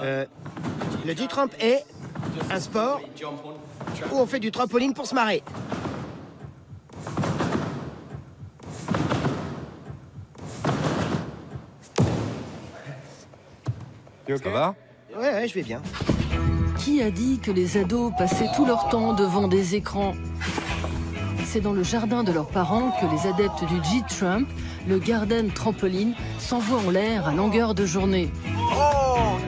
Le G-Tramp est un sport où on fait du trampoline pour se marrer. Ça va? Ouais, je vais bien. Qui a dit que les ados passaient tout leur temps devant des écrans? C'est dans le jardin de leurs parents que les adeptes du G-Tramp, le Garden Trampoline, s'envoient en l'air à longueur de journée.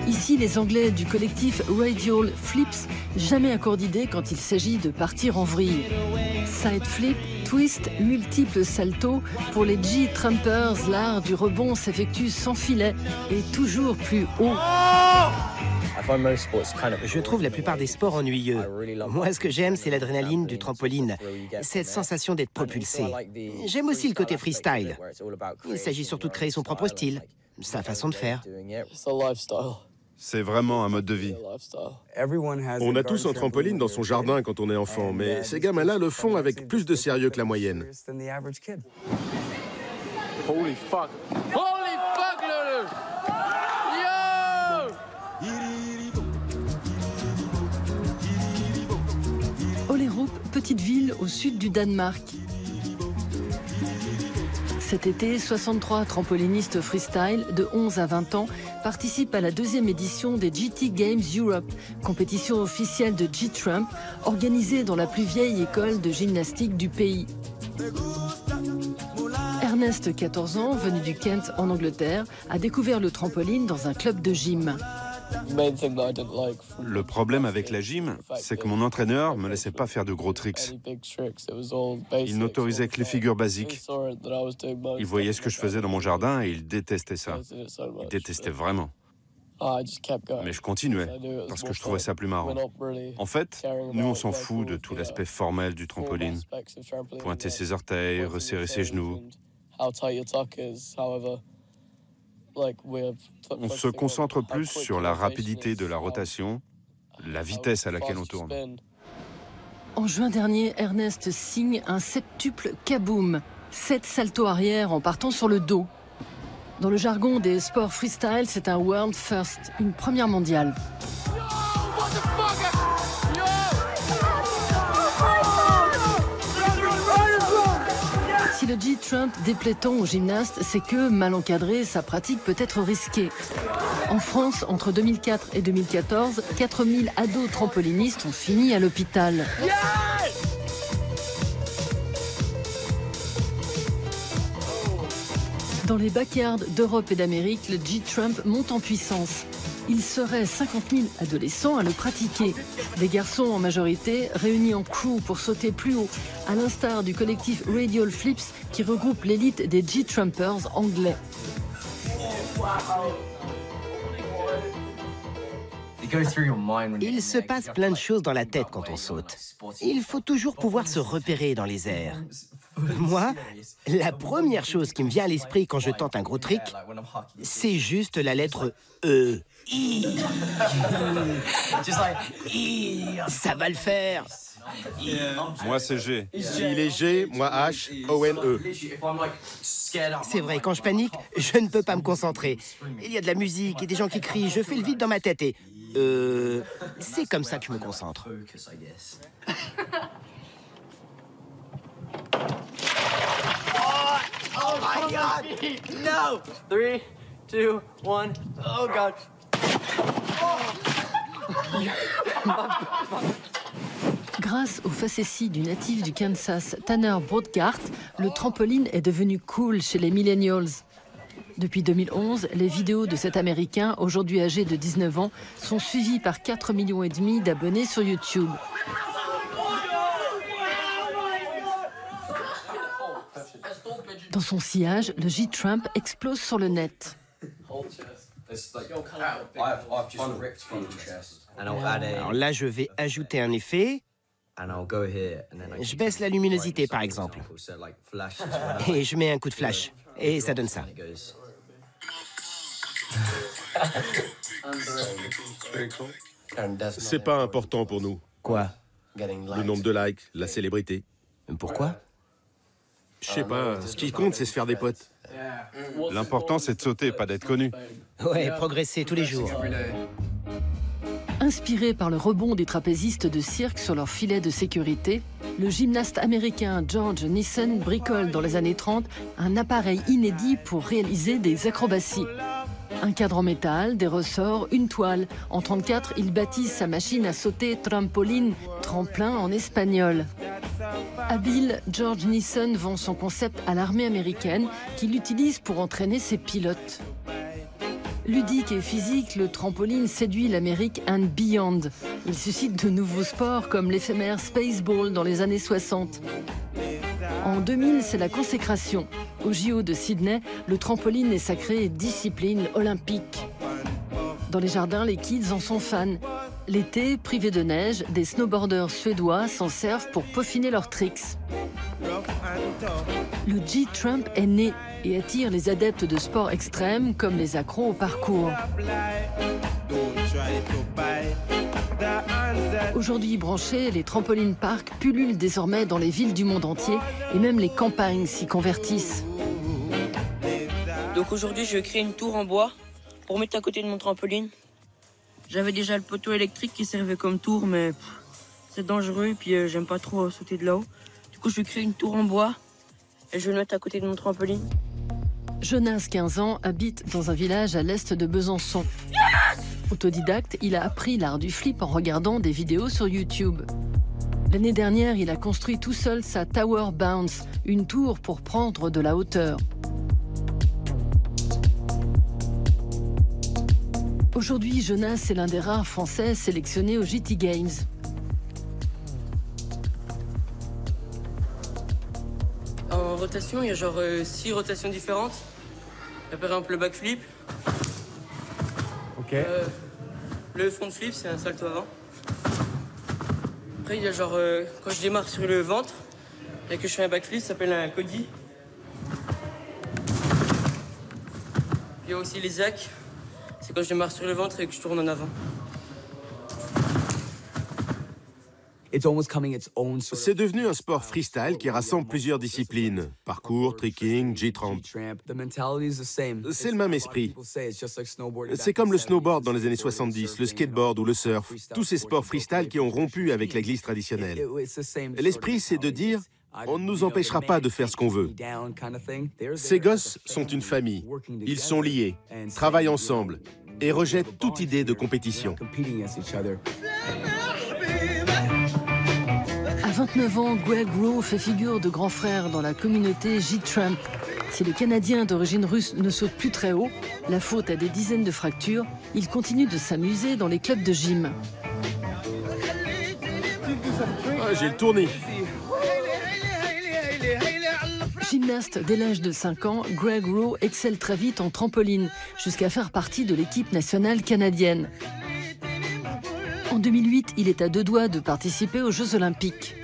Ici, les Anglais du collectif Radial Flips, jamais à court d'idée quand il s'agit de partir en vrille. Side flip, twist, multiples saltos, pour les G-Trampers, l'art du rebond s'effectue sans filet et toujours plus haut. Je trouve la plupart des sports ennuyeux. Moi, ce que j'aime, c'est l'adrénaline du trampoline, cette sensation d'être propulsé. J'aime aussi le côté freestyle. Il s'agit surtout de créer son propre style, sa façon de faire. C'est vraiment un mode de vie. On a tous un trampoline dans son jardin quand on est enfant, mais ces gamins-là le font avec plus de sérieux que la moyenne. Holy fuck! Holy fuck, Lulu! Yo! Ollerup, petite ville au sud du Danemark. Cet été, 63 trampolinistes freestyle de 11 à 20 ans participent à la deuxième édition des GT Games Europe, compétition officielle de G-Tramp, organisée dans la plus vieille école de gymnastique du pays. Ernest, 14 ans, venu du Kent en Angleterre, a découvert le trampoline dans un club de gym. Le problème avec la gym, c'est que mon entraîneur me laissait pas faire de gros tricks. Il n'autorisait que les figures basiques. Il voyait ce que je faisais dans mon jardin et il détestait ça. Il détestait vraiment. Mais je continuais, parce que je trouvais ça plus marrant. En fait, nous, on s'en fout de tout l'aspect formel du trampoline. Pointer ses orteils, resserrer ses genoux. On se concentre plus sur la rapidité de la rotation, la vitesse à laquelle on tourne. En juin dernier, Ernest signe un septuple kaboom, 7 saltos arrière en partant sur le dos. Dans le jargon des sports freestyle, c'est un world first, une première mondiale. Si le G-Tramp déplaît tant aux gymnastes, c'est que, mal encadré, sa pratique peut être risquée. En France, entre 2004 et 2014, 4000 ados trampolinistes ont fini à l'hôpital. Dans les backyards d'Europe et d'Amérique, le G-Tramp monte en puissance. Il serait 50 000 adolescents à le pratiquer. Des garçons en majorité, réunis en crew pour sauter plus haut, à l'instar du collectif Radial Flips qui regroupe l'élite des G-Trampers anglais. Il se passe plein de choses dans la tête quand on saute. Il faut toujours pouvoir se repérer dans les airs. Moi, la première chose qui me vient à l'esprit quand je tente un gros trick, c'est juste la lettre E. Ça va le faire. Moi, c'est G. Il est G, moi H, O-N-E. C'est vrai, quand je panique, je ne peux pas me concentrer. Il y a de la musique et des gens qui crient, je fais le vide dans ma tête et... c'est comme ça que je me concentre. Oh my God! No! 3, 2, 1. Oh God! Grâce aux facéties du natif du Kansas, Tanner Brodgart, le trampoline est devenu cool chez les millennials. Depuis 2011, les vidéos de cet Américain, aujourd'hui âgé de 19 ans, sont suivies par 4,5 millions d'abonnés sur YouTube. Dans son sillage, le G-Tramp explose sur le net. Alors là, je vais ajouter un effet. Je baisse la luminosité, par exemple. Et je mets un coup de flash. Et ça donne ça. C'est pas important pour nous. Quoi? Le nombre de likes, la célébrité. Pourquoi? Je sais pas, ce qui compte, c'est se faire des potes. L'important, c'est de sauter, pas d'être connu. Ouais, progresser tous les jours. Inspiré par le rebond des trapézistes de cirque sur leur filet de sécurité, le gymnaste américain George Nissen bricole dans les années 30 un appareil inédit pour réaliser des acrobaties. Un cadre en métal, des ressorts, une toile. En 1934, il baptise sa machine à sauter trampoline, tremplin en espagnol. Habile, George Nissen vend son concept à l'armée américaine qui l'utilise pour entraîner ses pilotes. Ludique et physique, le trampoline séduit l'Amérique and beyond. Il suscite de nouveaux sports comme l'éphémère Spaceball dans les années 60. En 2000, c'est la consécration. Au JO de Sydney, le trampoline est sacré discipline olympique. Dans les jardins, les kids en sont fans. L'été, privés de neige, des snowboarders suédois s'en servent pour peaufiner leurs tricks. Le G-Trump est né et attire les adeptes de sports extrêmes comme les accros au parcours. Aujourd'hui branchés, les trampoline parks pullulent désormais dans les villes du monde entier et même les campagnes s'y convertissent. Donc aujourd'hui, je vais créer une tour en bois pour mettre à côté de mon trampoline. J'avais déjà le poteau électrique qui servait comme tour, mais c'est dangereux et puis j'aime pas trop sauter de là-haut. Du coup, je vais créer une tour en bois et je vais le mettre à côté de mon trampoline. Jonas, 15 ans, habite dans un village à l'est de Besançon. Autodidacte, il a appris l'art du flip en regardant des vidéos sur YouTube. L'année dernière, il a construit tout seul sa Tower Bounce, une tour pour prendre de la hauteur. Aujourd'hui, Jonas est l'un des rares Français sélectionnés aux GT Games. En rotation, il y a genre 6 rotations différentes. Par exemple, le backflip. Ok. Le front flip, c'est un salto avant. Après, il y a genre, quand je démarre sur le ventre et que je fais un backflip, ça s'appelle un coggy. Il y a aussi les zacs. C'est quand je démarre sur le ventre et que je tourne en avant. C'est devenu un sport freestyle qui rassemble plusieurs disciplines. Parcours, tricking, G-Tramp. C'est le même esprit. C'est comme le snowboard dans les années 70, le skateboard ou le surf. Tous ces sports freestyle qui ont rompu avec la glisse traditionnelle. L'esprit, c'est de dire, on ne nous empêchera pas de faire ce qu'on veut. Ces gosses sont une famille. Ils sont liés, travaillent ensemble et rejettent toute idée de compétition. À 29 ans, Greg Rowe fait figure de grand frère dans la communauté G-Tramp. Si le Canadien d'origine russe ne saute plus très haut, la faute à des dizaines de fractures, il continue de s'amuser dans les clubs de gym. Ah, j'ai le tourné. Gymnaste dès l'âge de 5 ans, Greg Rowe excelle très vite en trampoline, jusqu'à faire partie de l'équipe nationale canadienne. En 2008, il est à 2 doigts de participer aux Jeux Olympiques.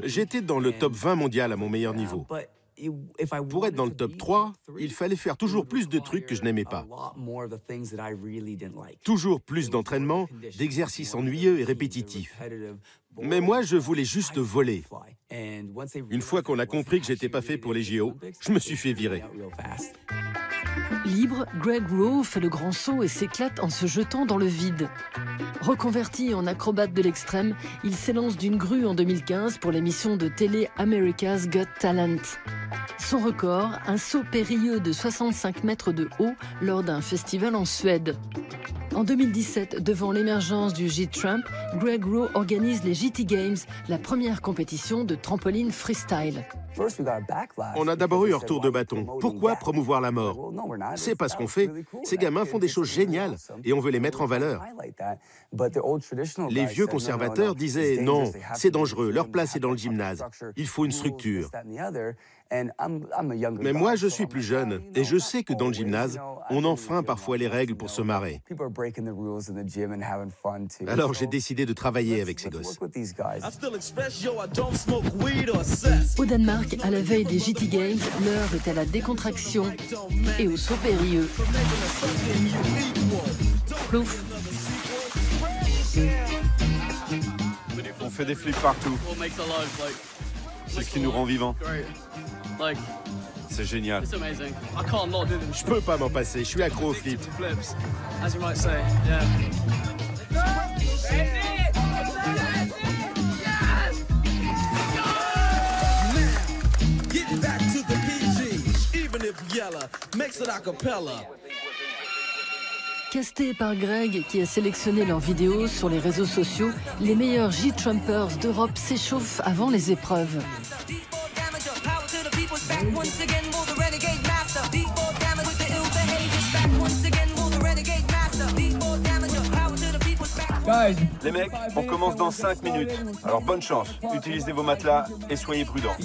J'étais dans le top 20 mondial à mon meilleur niveau. Pour être dans le top 3, il fallait faire toujours plus de trucs que je n'aimais pas. Toujours plus d'entraînement, d'exercices ennuyeux et répétitifs. Mais moi, je voulais juste voler. Une fois qu'on a compris que j'étais pas fait pour les JO, je me suis fait virer. Libre, Greg Rowe fait le grand saut et s'éclate en se jetant dans le vide. Reconverti en acrobate de l'extrême, il s'élance d'une grue en 2015 pour l'émission de télé America's Got Talent. Son record, un saut périlleux de 65 mètres de haut lors d'un festival en Suède. En 2017, devant l'émergence du G-Tramp, Greg Rowe organise les GT Games, la première compétition de trampoline freestyle. On a d'abord eu un retour de bâton. Pourquoi promouvoir la mort? C'est pas ce qu'on fait. Ces gamins font des choses géniales et on veut les mettre en valeur. Les vieux conservateurs disaient « Non, c'est dangereux, leur place est dans le gymnase. Il faut une structure. » Mais moi, je suis plus jeune et je sais que dans le gymnase, on enfreint parfois les règles pour se marrer. Alors j'ai décidé de travailler avec ces gosses. Au Danemark, à la veille des GT Games, l'heure est à la décontraction et au saut périlleux. Plouf. On fait des flips partout. C'est ce qui nous rend vivants. C'est génial. Je peux pas m'en passer, je suis accro au flip. Castés par Greg, qui a sélectionné leurs vidéos sur les réseaux sociaux, les meilleurs J-Trumpers d'Europe s'échauffent avant les épreuves. Les mecs, on commence dans 5 minutes. Alors bonne chance, utilisez vos matelas et soyez prudents.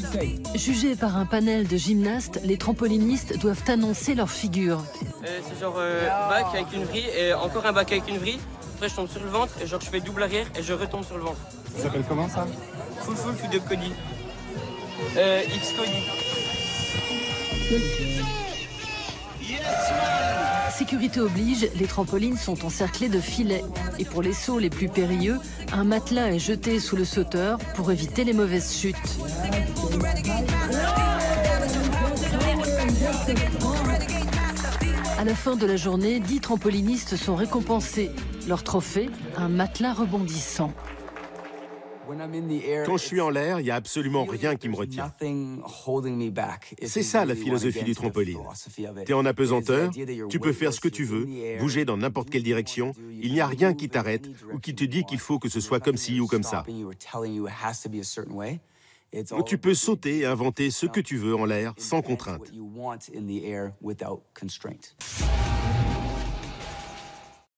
Jugés par un panel de gymnastes, les trampolinistes doivent annoncer leur figure. C'est genre bac avec une vrille et encore un bac avec une vrille. Après je tombe sur le ventre et genre je fais double arrière et je retombe sur le ventre. Ça s'appelle comment ça? Full to the Cody. X Cody. Sécurité oblige, les trampolines sont encerclés de filets. Et pour les sauts les plus périlleux, un matelas est jeté sous le sauteur pour éviter les mauvaises chutes. À la fin de la journée, 10 trampolinistes sont récompensés. Leur trophée, un matelas rebondissant. Quand je suis en l'air, il n'y a absolument rien qui me retient. C'est ça la philosophie du trampoline. Tu es en apesanteur, tu peux faire ce que tu veux, bouger dans n'importe quelle direction. Il n'y a rien qui t'arrête ou qui te dit qu'il faut que ce soit comme ci ou comme ça. Tu peux sauter et inventer ce que tu veux en l'air sans contrainte.